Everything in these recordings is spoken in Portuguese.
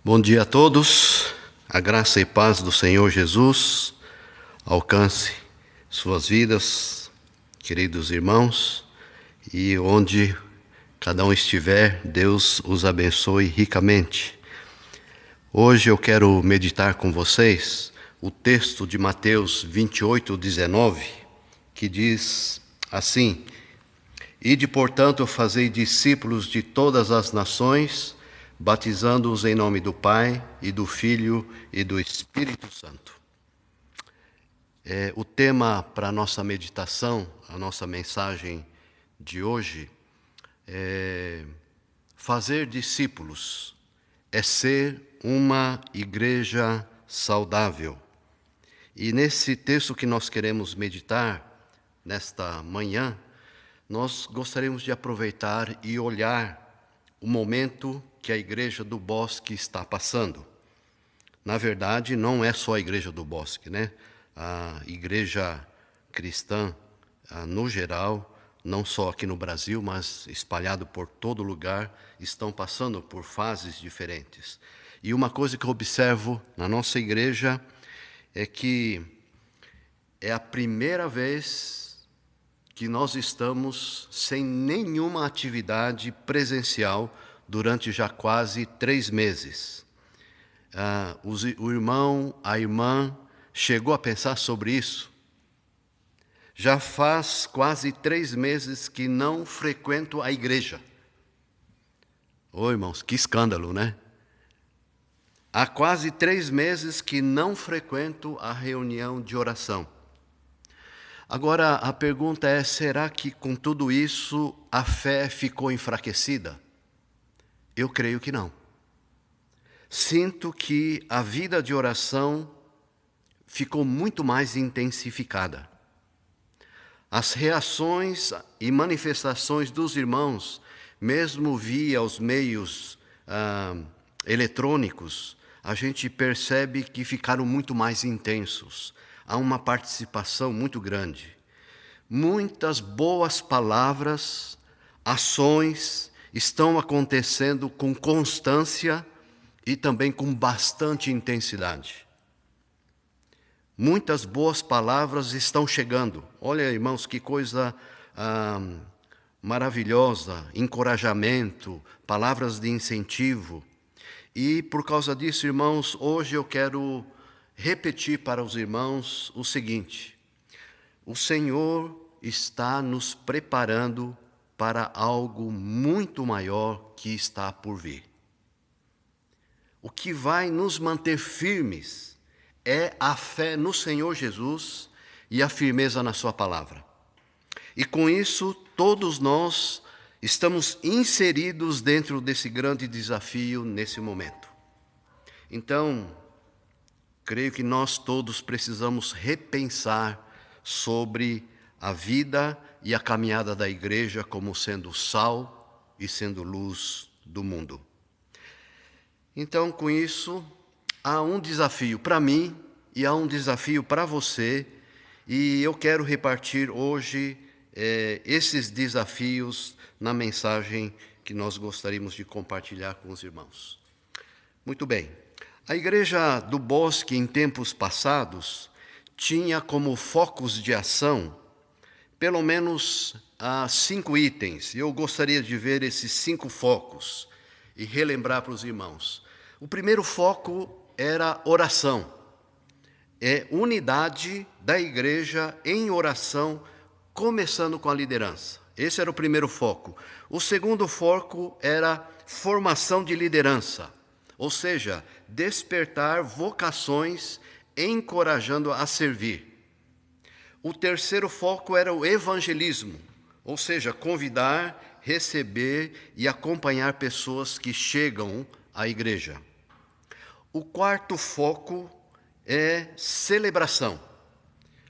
Bom dia a todos, a graça e paz do Senhor Jesus alcance suas vidas, queridos irmãos, e onde cada um estiver, Deus os abençoe ricamente. Hoje eu quero meditar com vocês o texto de Mateus 28:19, que diz assim: Ide, portanto, fazei discípulos de todas as nações, batizando-os em nome do Pai, e do Filho, e do Espírito Santo. O tema para a nossa meditação, a nossa mensagem de hoje, é fazer discípulos, é ser uma igreja saudável. E nesse texto que nós queremos meditar, nesta manhã, nós gostaríamos de aproveitar e olhar o momento que a Igreja do Bosque está passando. Na verdade, não é só a Igreja do Bosque, né? A igreja cristã, no geral, não só aqui no Brasil, mas espalhado por todo lugar, estão passando por fases diferentes. E uma coisa que eu observo na nossa igreja é que é a primeira vez que nós estamos sem nenhuma atividade presencial durante já quase 3 meses. O irmão, a irmã, chegou a pensar sobre isso? Já faz quase 3 meses que não frequento a igreja. Ô, irmãos, que escândalo, né? Há quase 3 meses que não frequento a reunião de oração. Agora, a pergunta é, será que com tudo isso a fé ficou enfraquecida? Eu creio que não. Sinto que a vida de oração ficou muito mais intensificada. As reações e manifestações dos irmãos, mesmo via os meios eletrônicos, a gente percebe que ficaram muito mais intensos. Há uma participação muito grande. Muitas boas palavras, ações estão acontecendo com constância e também com bastante intensidade. Muitas boas palavras estão chegando. Olha, irmãos, que coisa maravilhosa, encorajamento, palavras de incentivo. E por causa disso, irmãos, hoje eu quero repetir para os irmãos o seguinte: o Senhor está nos preparando para algo muito maior que está por vir. O que vai nos manter firmes é a fé no Senhor Jesus e a firmeza na sua palavra. E com isso, todos nós estamos inseridos dentro desse grande desafio nesse momento. Então, creio que nós todos precisamos repensar sobre a vida e a caminhada da igreja como sendo sal e sendo luz do mundo. Então, com isso, há um desafio para mim e há um desafio para você, e eu quero repartir hoje esses desafios na mensagem que nós gostaríamos de compartilhar com os irmãos. Muito bem. A Igreja do Bosque, em tempos passados, tinha como focos de ação pelo menos 5 itens. Eu gostaria de ver esses 5 focos e relembrar para os irmãos. O primeiro foco era oração. É unidade da igreja em oração, começando com a liderança. Esse era o primeiro foco. O segundo foco era formação de liderança, ou seja, despertar vocações, encorajando a servir. O terceiro foco era o evangelismo, ou seja, convidar, receber e acompanhar pessoas que chegam à igreja. O quarto foco é celebração,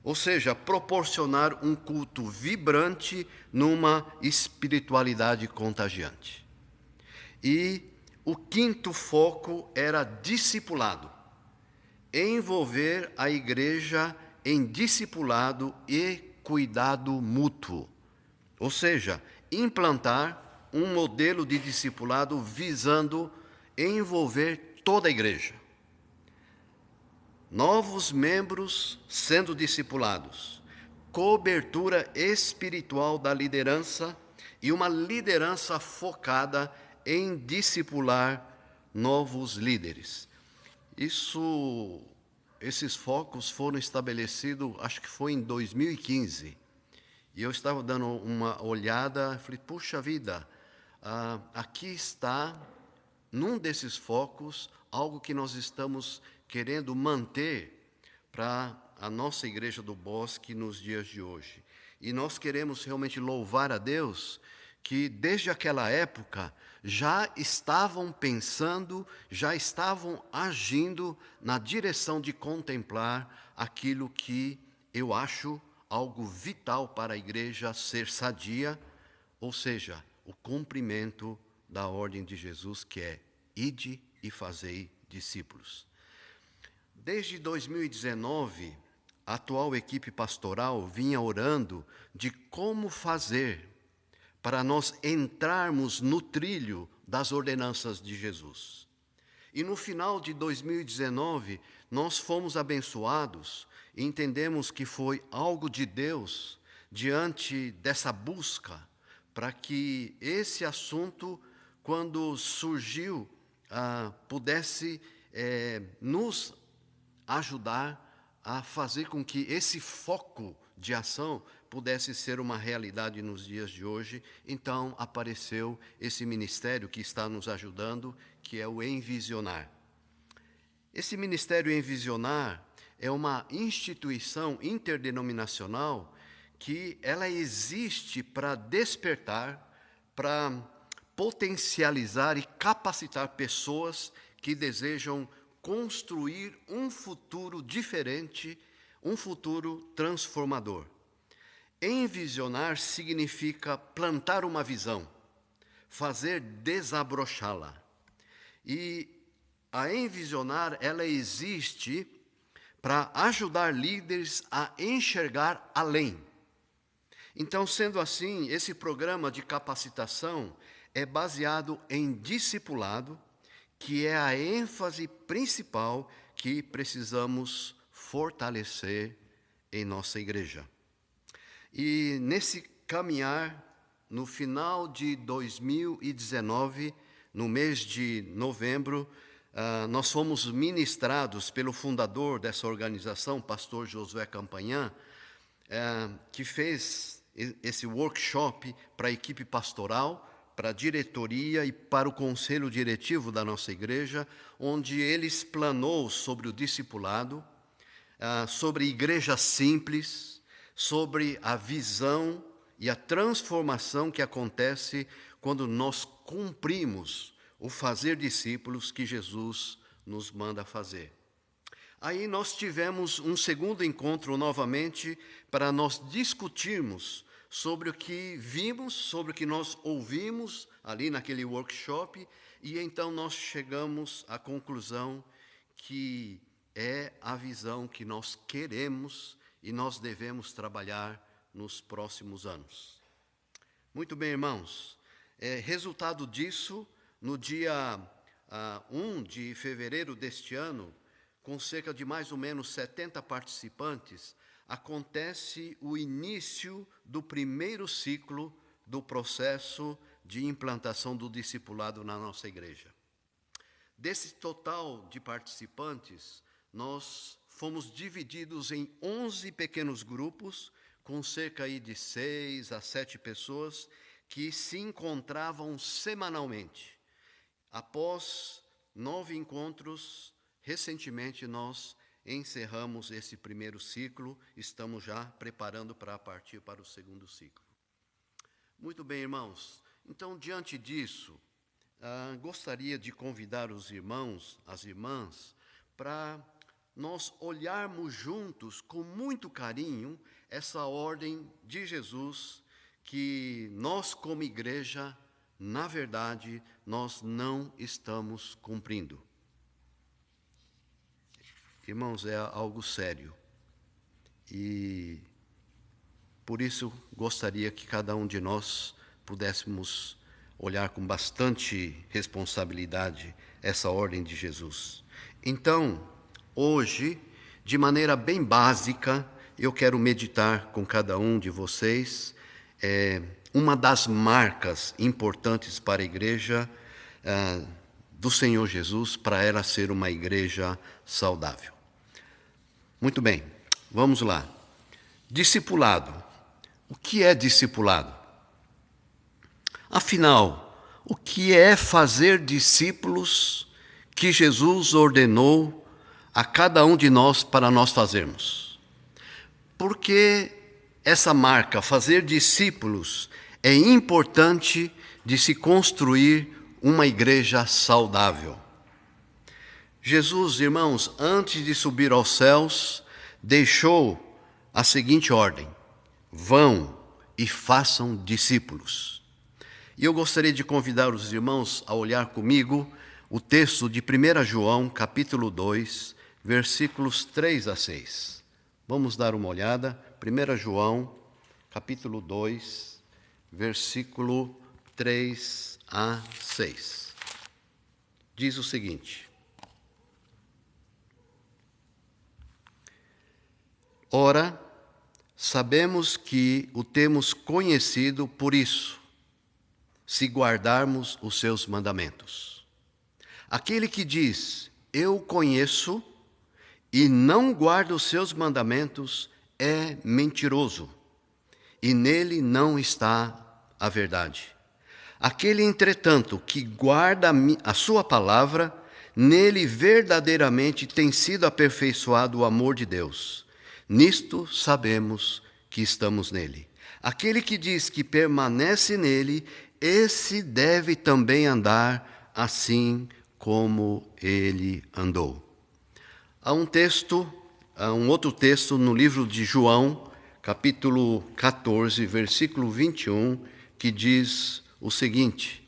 ou seja, proporcionar um culto vibrante numa espiritualidade contagiante. E o quinto foco era discipulado, envolver a igreja em discipulado e cuidado mútuo, ou seja, implantar um modelo de discipulado visando envolver toda a igreja. Novos membros sendo discipulados, cobertura espiritual da liderança e uma liderança focada em discipular novos líderes. Esses focos foram estabelecidos, acho que foi em 2015. E eu estava dando uma olhada, falei, puxa vida, aqui está, num desses focos, algo que nós estamos querendo manter para a nossa Igreja do Bosque nos dias de hoje. E nós queremos realmente louvar a Deus que desde aquela época já estavam pensando, já estavam agindo na direção de contemplar aquilo que eu acho algo vital para a igreja ser sadia, ou seja, o cumprimento da ordem de Jesus, que é ide e fazei discípulos. Desde 2019, a atual equipe pastoral vinha orando de como fazer para nós entrarmos no trilho das ordenanças de Jesus. E no final de 2019, nós fomos abençoados e entendemos que foi algo de Deus diante dessa busca para que esse assunto, quando surgiu, pudesse nos ajudar a fazer com que esse foco de ação pudesse ser uma realidade nos dias de hoje. Então apareceu esse ministério que está nos ajudando, que é o Envisionar. Esse ministério Envisionar é uma instituição interdenominacional que ela existe para despertar, para potencializar e capacitar pessoas que desejam construir um futuro diferente, um futuro transformador. Envisionar significa plantar uma visão, fazer desabrochá-la. E a Envisionar, ela existe para ajudar líderes a enxergar além. Então, sendo assim, esse programa de capacitação é baseado em discipulado, que é a ênfase principal que precisamos fortalecer em nossa igreja. E nesse caminhar, no final de 2019, no mês de novembro, nós fomos ministrados pelo fundador dessa organização, pastor Josué Campanhã, que fez esse workshop para a equipe pastoral, para a diretoria e para o conselho diretivo da nossa igreja, onde ele explanou sobre o discipulado, sobre igreja simples, sobre a visão e a transformação que acontece quando nós cumprimos o fazer discípulos que Jesus nos manda fazer. Aí nós tivemos um segundo encontro novamente para nós discutirmos sobre o que vimos, sobre o que nós ouvimos ali naquele workshop, e então nós chegamos à conclusão que é a visão que nós queremos e nós devemos trabalhar nos próximos anos. Muito bem, irmãos. Resultado disso, no dia 1 de fevereiro deste ano, com cerca de mais ou menos 70 participantes, acontece o início do primeiro ciclo do processo de implantação do discipulado na nossa igreja. Desse total de participantes, nós fomos divididos em 11 pequenos grupos, com cerca de 6 a 7 pessoas, que se encontravam semanalmente. Após 9 encontros, recentemente nós encerramos esse primeiro ciclo, estamos já preparando para partir para o segundo ciclo. Muito bem, irmãos. Então, diante disso, gostaria de convidar os irmãos, as irmãs, para nós olharmos juntos com muito carinho essa ordem de Jesus que nós, como igreja, na verdade, nós não estamos cumprindo. Irmãos, é algo sério. E por isso gostaria que cada um de nós pudéssemos olhar com bastante responsabilidade essa ordem de Jesus. Então, hoje, de maneira bem básica, eu quero meditar com cada um de vocês uma das marcas importantes para a igreja do Senhor Jesus, para ela ser uma igreja saudável. Muito bem, vamos lá. Discipulado. O que é discipulado? Afinal, o que é fazer discípulos que Jesus ordenou a cada um de nós para nós fazermos? Porque essa marca, fazer discípulos, é importante de se construir uma igreja saudável. Jesus, irmãos, antes de subir aos céus, deixou a seguinte ordem: vão e façam discípulos. E eu gostaria de convidar os irmãos a olhar comigo o texto de 1 João, capítulo 2, versículos 3 a 6. Vamos dar uma olhada. 1 João, capítulo 2, versículo 3 a 6. Diz o seguinte: ora, sabemos que o temos conhecido por isso, se guardarmos os seus mandamentos. Aquele que diz, eu conheço, e não guarda os seus mandamentos, é mentiroso, e nele não está a verdade. Aquele, entretanto, que guarda a sua palavra, nele verdadeiramente tem sido aperfeiçoado o amor de Deus. Nisto sabemos que estamos nele. Aquele que diz que permanece nele, esse deve também andar assim como ele andou. Há um outro texto no livro de João, capítulo 14, versículo 21, que diz o seguinte: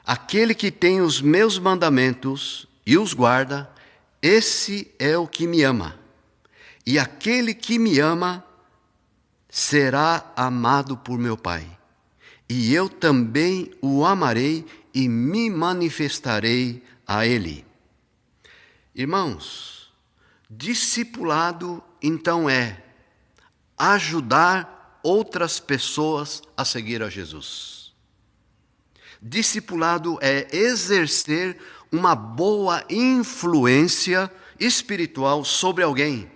aquele que tem os meus mandamentos e os guarda, esse é o que me ama. E aquele que me ama será amado por meu Pai. E eu também o amarei e me manifestarei a ele. Irmãos, discipulado então é ajudar outras pessoas a seguir a Jesus. Discipulado é exercer uma boa influência espiritual sobre alguém,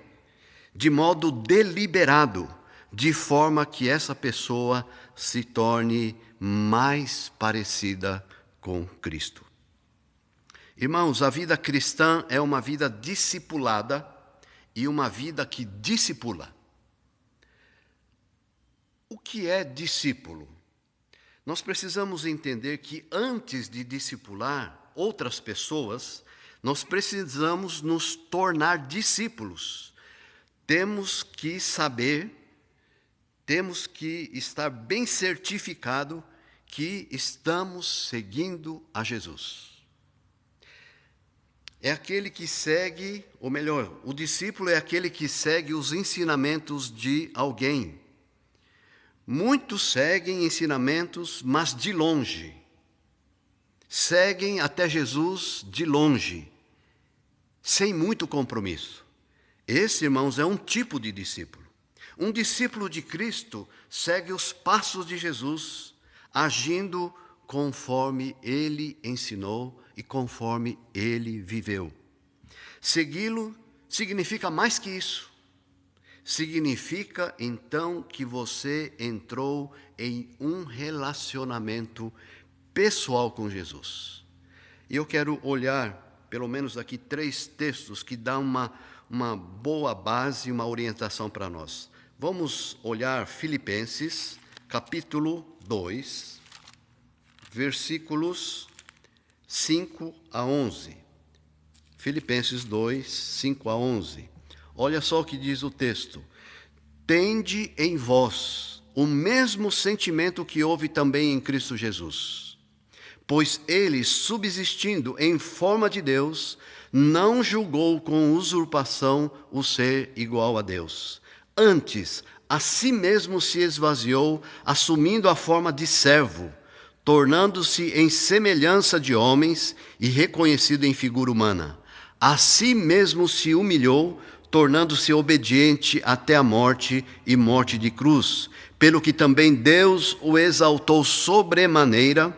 de modo deliberado, de forma que essa pessoa se torne mais parecida com Cristo. Irmãos, a vida cristã é uma vida discipulada e uma vida que discipula. O que é discípulo? Nós precisamos entender que antes de discipular outras pessoas, nós precisamos nos tornar discípulos. Temos que saber, temos que estar bem certificado que estamos seguindo a Jesus. É aquele que segue, ou melhor, o discípulo é aquele que segue os ensinamentos de alguém. Muitos seguem ensinamentos, mas de longe. Seguem até Jesus de longe, sem muito compromisso. Esse, irmãos, é um tipo de discípulo. Um discípulo de Cristo segue os passos de Jesus, agindo conforme ele ensinou e conforme ele viveu. Segui-lo significa mais que isso. Significa, então, que você entrou em um relacionamento pessoal com Jesus. E eu quero olhar, pelo menos aqui, 3 textos que dão uma boa base, uma orientação para nós. Vamos olhar Filipenses, capítulo 2, versículos 5 a 11. Filipenses 2, 5 a 11. Olha só o que diz o texto. Tende em vós o mesmo sentimento que houve também em Cristo Jesus. Pois ele, subsistindo em forma de Deus, não julgou com usurpação o ser igual a Deus. Antes, a si mesmo se esvaziou, assumindo a forma de servo, tornando-se em semelhança de homens e reconhecido em figura humana. A si mesmo se humilhou, tornando-se obediente até a morte e morte de cruz, pelo que também Deus o exaltou sobremaneira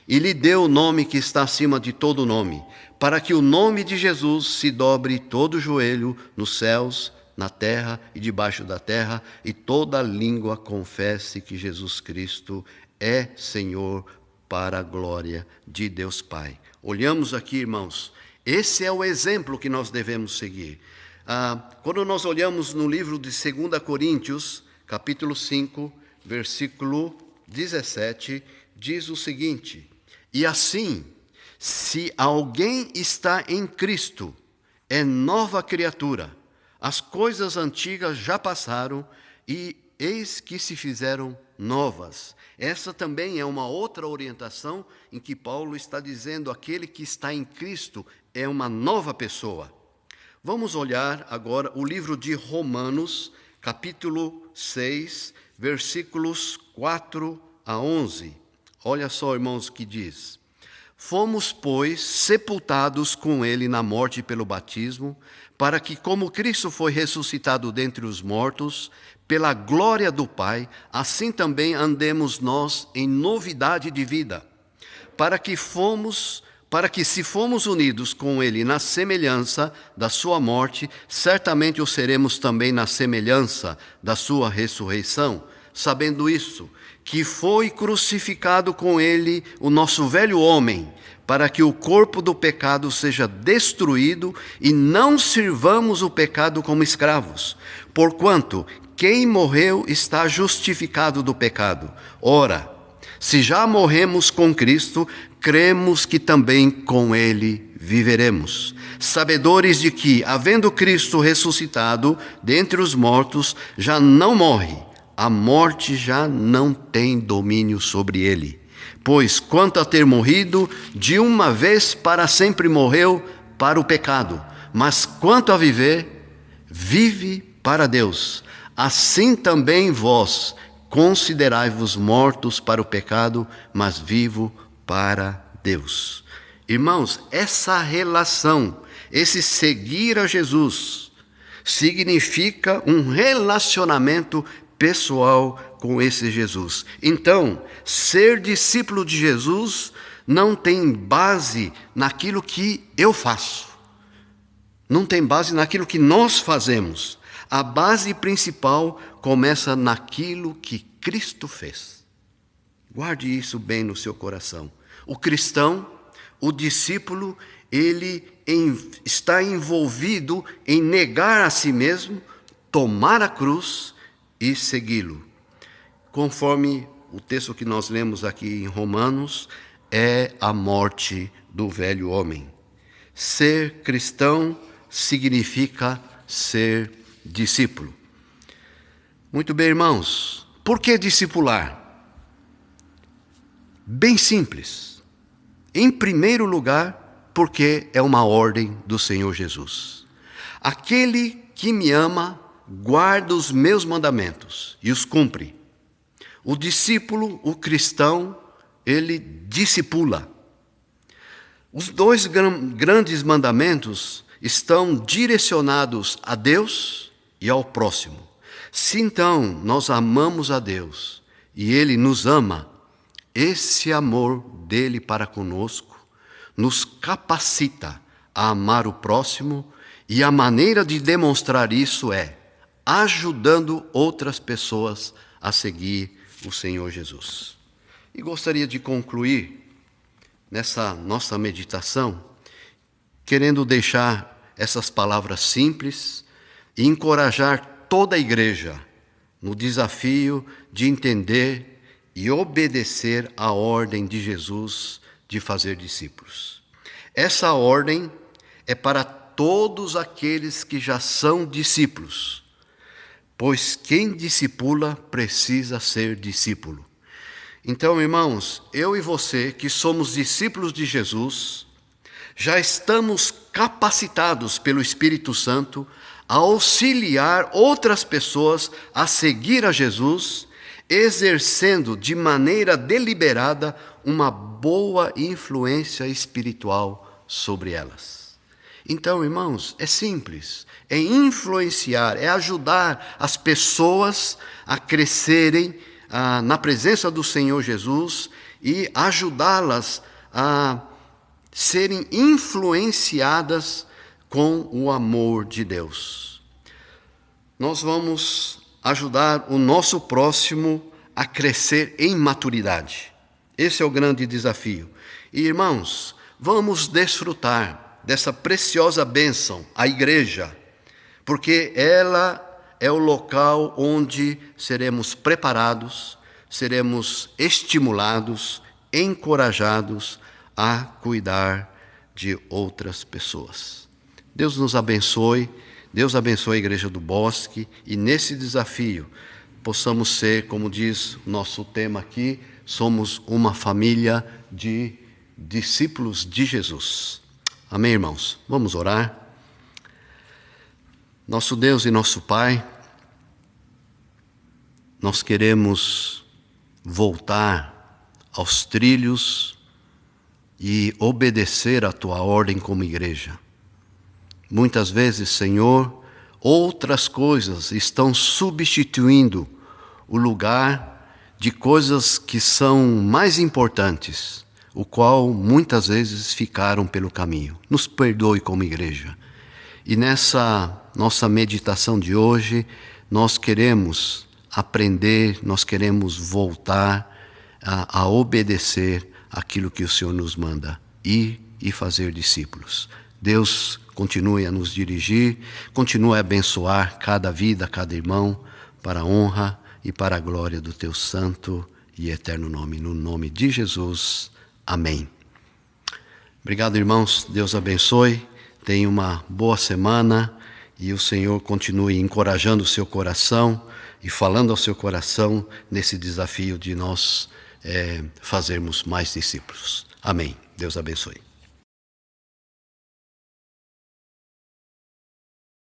e lhe deu o nome que está acima de todo nome, para que o nome de Jesus se dobre todo o joelho nos céus, na terra e debaixo da terra, e toda língua confesse que Jesus Cristo é Senhor, para a glória de Deus Pai. Olhamos aqui, irmãos, esse é o exemplo que nós devemos seguir. Quando nós olhamos no livro de 2 Coríntios, capítulo 5, versículo 17, diz o seguinte: e assim, se alguém está em Cristo, é nova criatura. As coisas antigas já passaram e eis que se fizeram novas. Essa também é uma outra orientação em que Paulo está dizendo: aquele que está em Cristo é uma nova pessoa. Vamos olhar agora o livro de Romanos, capítulo 6, versículos 4 a 11. Olha só, irmãos, o que diz: fomos, pois, sepultados com ele na morte pelo batismo, para que, como Cristo foi ressuscitado dentre os mortos, pela glória do Pai, assim também andemos nós em novidade de vida, para que se fomos unidos com ele na semelhança da sua morte, certamente o seremos também na semelhança da sua ressurreição, sabendo isso, que foi crucificado com ele o nosso velho homem, para que o corpo do pecado seja destruído e não sirvamos o pecado como escravos. Porquanto, quem morreu está justificado do pecado. Ora, se já morremos com Cristo, cremos que também com ele viveremos. Sabedores de que, havendo Cristo ressuscitado dentre os mortos, já não morre, a morte já não tem domínio sobre ele. Pois, quanto a ter morrido, de uma vez para sempre morreu para o pecado, mas quanto a viver, vive para Deus. Assim também vós considerai-vos mortos para o pecado, mas vivo para Deus. Irmãos, essa relação, esse seguir a Jesus, significa um relacionamento pessoal com esse Jesus. Então, ser discípulo de Jesus não tem base naquilo que eu faço. Não tem base naquilo que nós fazemos. A base principal começa naquilo que Cristo fez. Guarde isso bem no seu coração. O cristão, o discípulo, ele está envolvido em negar a si mesmo, tomar a cruz e segui-lo. Conforme o texto que nós lemos aqui em Romanos, é a morte do velho homem. Ser cristão significa ser discípulo. Muito bem, irmãos. Por que discipular? Bem simples. Em primeiro lugar, porque é uma ordem do Senhor Jesus. Aquele que me ama, guarda os meus mandamentos e os cumpre. O discípulo, o cristão, ele discipula. Os dois grandes mandamentos estão direcionados a Deus e ao próximo. Se então nós amamos a Deus e Ele nos ama, esse amor dele para conosco nos capacita a amar o próximo, e a maneira de demonstrar isso é ajudando outras pessoas a seguir o Senhor Jesus. E gostaria de concluir nessa nossa meditação, querendo deixar essas palavras simples e encorajar toda a igreja no desafio de entender e obedecer à ordem de Jesus de fazer discípulos. Essa ordem é para todos aqueles que já são discípulos, pois quem discipula precisa ser discípulo. Então, irmãos, eu e você que somos discípulos de Jesus, já estamos capacitados pelo Espírito Santo a auxiliar outras pessoas a seguir a Jesus exercendo de maneira deliberada uma boa influência espiritual sobre elas. Então, irmãos, é simples, é influenciar, é ajudar as pessoas a crescerem na presença do Senhor Jesus e ajudá-las a serem influenciadas com o amor de Deus. Nós vamos ajudar o nosso próximo a crescer em maturidade. Esse é o grande desafio. E, irmãos, vamos desfrutar dessa preciosa bênção, a igreja, porque ela é o local onde seremos preparados, seremos estimulados, encorajados a cuidar de outras pessoas. Deus nos abençoe, Deus abençoe a Igreja do Bosque e nesse desafio possamos ser, como diz o nosso tema aqui, somos uma família de discípulos de Jesus. Amém, irmãos? Vamos orar. Nosso Deus e nosso Pai, nós queremos voltar aos trilhos e obedecer a Tua ordem como igreja. Muitas vezes, Senhor, outras coisas estão substituindo o lugar de coisas que são mais importantes, o qual muitas vezes ficaram pelo caminho. Nos perdoe como igreja. E nessa nossa meditação de hoje, nós queremos aprender, nós queremos voltar a obedecer aquilo que o Senhor nos manda, ir e fazer discípulos. Deus continue a nos dirigir, continue a abençoar cada vida, cada irmão, para a honra e para a glória do Teu santo e eterno nome. No nome de Jesus, amém. Obrigado, irmãos, Deus abençoe, tenha uma boa semana e o Senhor continue encorajando o seu coração e falando ao seu coração nesse desafio de nós fazermos mais discípulos. Amém. Deus abençoe.